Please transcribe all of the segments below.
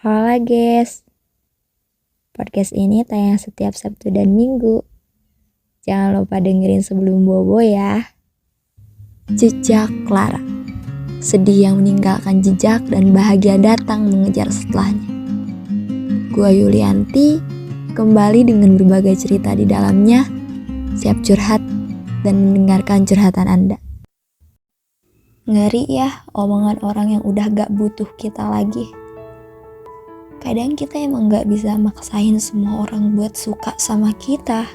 Halo guys, podcast ini tayang setiap Sabtu dan Minggu. Jangan lupa dengerin sebelum bobo ya. Jejak Clara, sedih yang meninggalkan jejak dan bahagia datang mengejar setelahnya. Gua Yulianti, kembali dengan berbagai cerita di dalamnya, siap curhat dan mendengarkan curhatan Anda. Ngeri ya omongan orang yang udah gak butuh kita lagi. Kadang kita emang gak bisa maksain semua orang buat suka sama kita.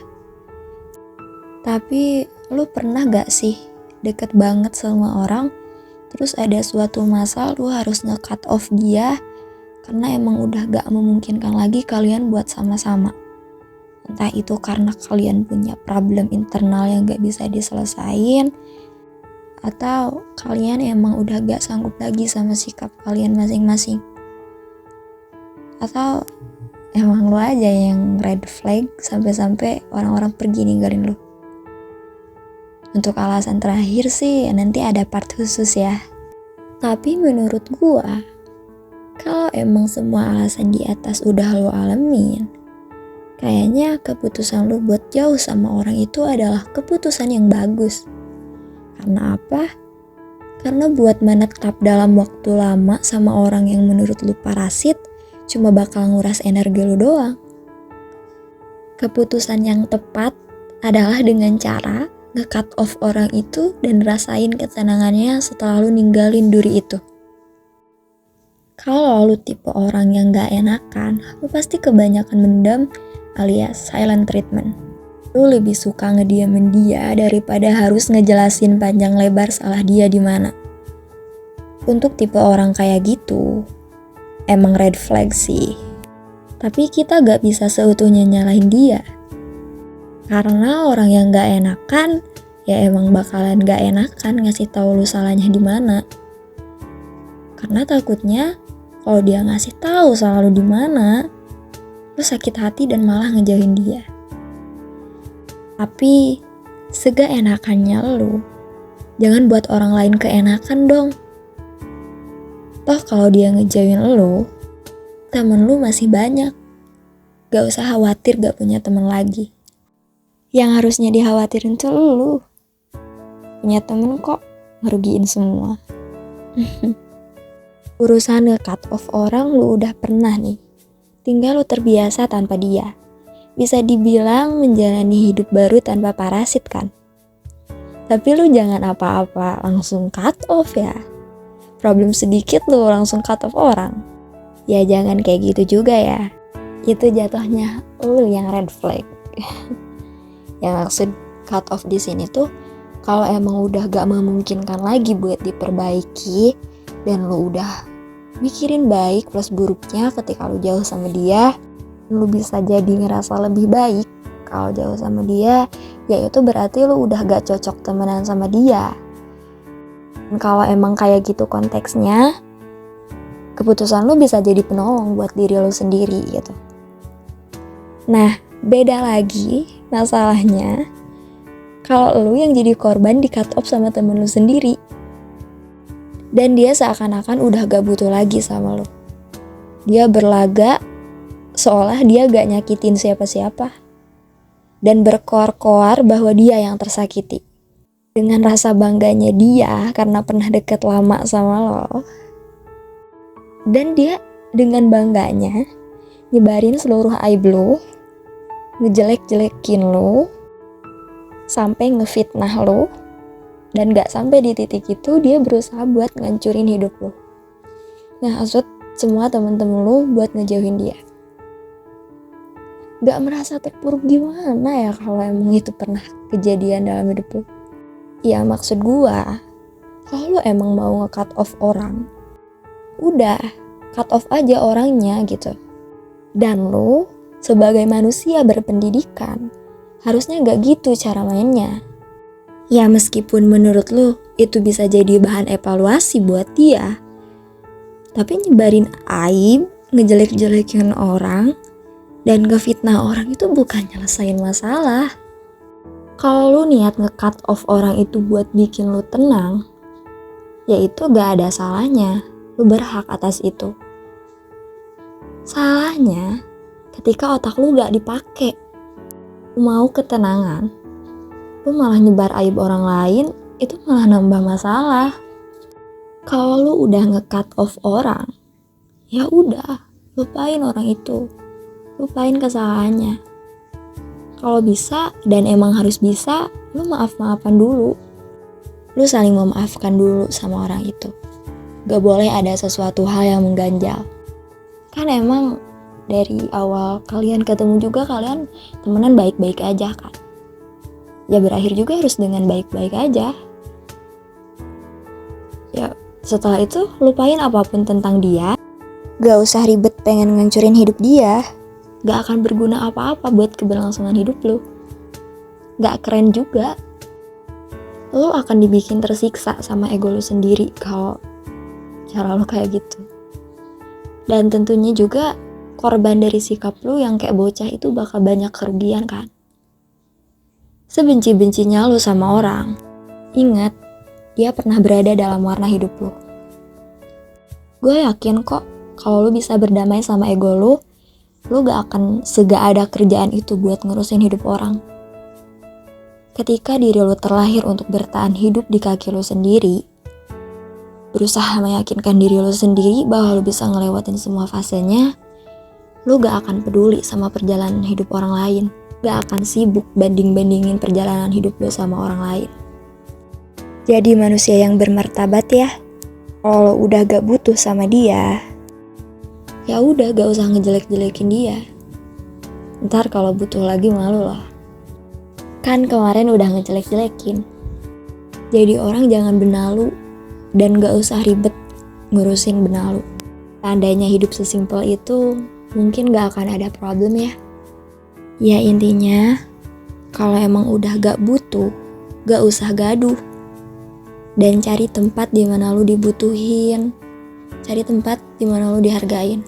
Tapi lu pernah gak sih deket banget sama orang, terus ada suatu masa lu harus nge-cut off dia karena emang udah gak memungkinkan lagi kalian buat sama-sama. Entah itu karena kalian punya problem internal yang gak bisa diselesain, atau kalian emang udah gak sanggup lagi sama sikap kalian masing-masing. Atau emang lu aja yang red flag sampai-sampai orang-orang pergi ninggalin lu. Untuk alasan terakhir sih nanti ada part khusus ya. Tapi menurut gua, kalau emang semua alasan di atas udah lu alamin, kayaknya keputusan lu buat jauh sama orang itu adalah keputusan yang bagus. Karena apa? Karena buat menetap dalam waktu lama sama orang yang menurut lu parasit, cuma bakal nguras energi lu doang. Keputusan yang tepat adalah dengan cara nge-cut off orang itu dan rasain ketenangannya setelah lu ninggalin duri itu. Kalau lu tipe orang yang gak enakan, lu pasti kebanyakan mendam alias silent treatment. Lu lebih suka ngediamin dia daripada harus ngejelasin panjang lebar salah dia di mana. Untuk tipe orang kayak gitu, emang red flag sih. Tapi kita gak bisa seutuhnya nyalahin dia. Karena orang yang gak enakan, ya emang bakalan gak enakan ngasih tahu lu salahnya di mana. Karena takutnya kalau dia ngasih tahu salah lu di mana, lu sakit hati dan malah ngejauhin dia. Tapi sega enakannya lu, jangan buat orang lain keenakan dong. Toh kalau dia ngejauhin lu, temen lu masih banyak. Gak usah khawatir gak punya temen lagi. Yang harusnya dikhawatirin tuh lu. Punya temen kok ngerugiin semua. Urusan nge-cut off orang lu udah pernah nih. Tinggal lu terbiasa tanpa dia. Bisa dibilang menjalani hidup baru tanpa parasit kan. Tapi lu jangan apa-apa langsung cut off ya. Problem sedikit lu langsung cut off orang. Ya jangan kayak gitu juga ya. Itu jatuhnya lu yang red flag. Yang maksud cut off di sini tuh kalau emang udah gak memungkinkan lagi buat diperbaiki dan lu udah mikirin baik plus buruknya ketika lu jauh sama dia, lu bisa jadi ngerasa lebih baik kalau jauh sama dia, ya itu berarti lu udah gak cocok temenan sama dia. Dan kalau emang kayak gitu konteksnya, keputusan lu bisa jadi penolong buat diri lu sendiri gitu. Nah, beda lagi masalahnya kalau lu yang jadi korban di cut off sama temen lu sendiri. Dan dia seakan-akan udah gak butuh lagi sama lu. Dia berlagak seolah dia gak nyakitin siapa-siapa. Dan berkoar-koar bahwa dia yang tersakiti. Dengan rasa bangganya dia karena pernah deket lama sama lo. Dan dia dengan bangganya nyebarin seluruh aib lo, ngejelek-jelekin lo, sampai ngefitnah lo. Dan gak sampai di titik itu dia berusaha buat ngancurin hidup lo. Ngasut semua temen-temen lo buat ngejauhin dia. Gak merasa terpuruk gimana ya kalau emang itu pernah kejadian dalam hidup lo? Ya maksud gua, kalau lo emang mau nge-cut off orang, udah cut off aja orangnya gitu. Dan lo sebagai manusia berpendidikan harusnya gak gitu cara mainnya. Ya meskipun menurut lo itu bisa jadi bahan evaluasi buat dia, tapi nyebarin aib, ngejelek-jelekin orang, dan ngefitnah orang itu bukan nyelesain masalah. Kalau lu niat nge-cut off orang itu buat bikin lu tenang, ya itu gak ada salahnya. Lu berhak atas itu. Salahnya ketika otak lu gak dipakai. Lu mau ketenangan, lu malah nyebar aib orang lain, itu malah nambah masalah. Kalau lu udah nge-cut off orang, ya udah, lupain orang itu. Lupain kesalahannya. Kalau bisa dan emang harus bisa, lu maaf-maafan dulu. Lu saling memaafkan dulu sama orang itu. Gak boleh ada sesuatu hal yang mengganjal. Kan emang dari awal kalian ketemu juga kalian temenan baik-baik aja kan. Ya berakhir juga harus dengan baik-baik aja. Ya setelah itu lupain apapun tentang dia. Gak usah ribet pengen ngancurin hidup dia. Gak akan berguna apa-apa buat keberlangsungan hidup lu. Gak keren juga. Lu akan dibikin tersiksa sama ego lu sendiri kalau cara lu kayak gitu. Dan tentunya juga korban dari sikap lu yang kayak bocah itu bakal banyak kerugian kan. Sebenci-bencinya lu sama orang, ingat, dia pernah berada dalam warna hidup lu. Gue yakin kok, kalau lu bisa berdamai sama ego lu gak akan sega ada kerjaan itu buat ngurusin hidup orang. Ketika diri lu terlahir untuk bertahan hidup di kaki lu sendiri, berusaha meyakinkan diri lu sendiri bahwa lu bisa ngelewatin semua fasenya, lu gak akan peduli sama perjalanan hidup orang lain. Gak akan sibuk banding-bandingin perjalanan hidup lu sama orang lain. Jadi manusia yang bermartabat ya. Kalau udah gak butuh sama dia, ya udah gak usah ngejelek-jelekin dia. Ntar kalau butuh lagi malu loh. Kan kemarin udah ngejelek-jelekin. Jadi orang jangan benalu. Dan gak usah ribet ngurusin benalu. Tandanya hidup sesimpel itu, mungkin gak akan ada problem ya. Ya intinya, kalau emang udah gak butuh, gak usah gaduh. Dan cari tempat di mana lu dibutuhin. Cari tempat di mana lu dihargain.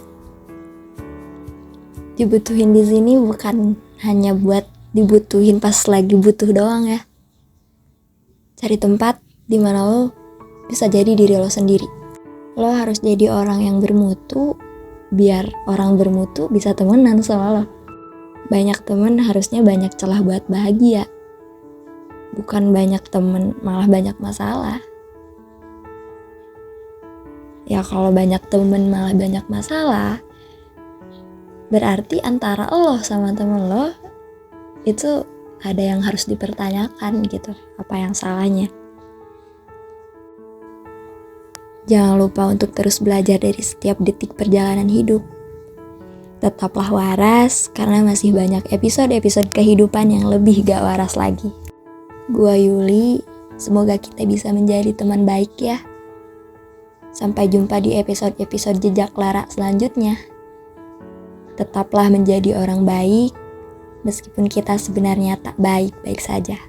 Dibutuhin di sini bukan hanya buat dibutuhin pas lagi butuh doang ya. Cari tempat di mana lu bisa jadi diri lo sendiri. Lo harus jadi orang yang bermutu, biar orang bermutu bisa temenan sama lo. Banyak temen harusnya banyak celah buat bahagia. Bukan banyak temen malah banyak masalah. Ya kalau banyak temen malah banyak masalah, berarti antara lo sama temen lo itu ada yang harus dipertanyakan gitu. Apa yang salahnya? Jangan lupa untuk terus belajar dari setiap detik perjalanan hidup. Tetaplah waras, karena masih banyak episode-episode kehidupan yang lebih gak waras lagi. Gua Yuli, semoga kita bisa menjadi teman baik ya. Sampai jumpa di episode-episode Jejak Lara selanjutnya. Tetaplah menjadi orang baik, meskipun kita sebenarnya tak baik-baik saja.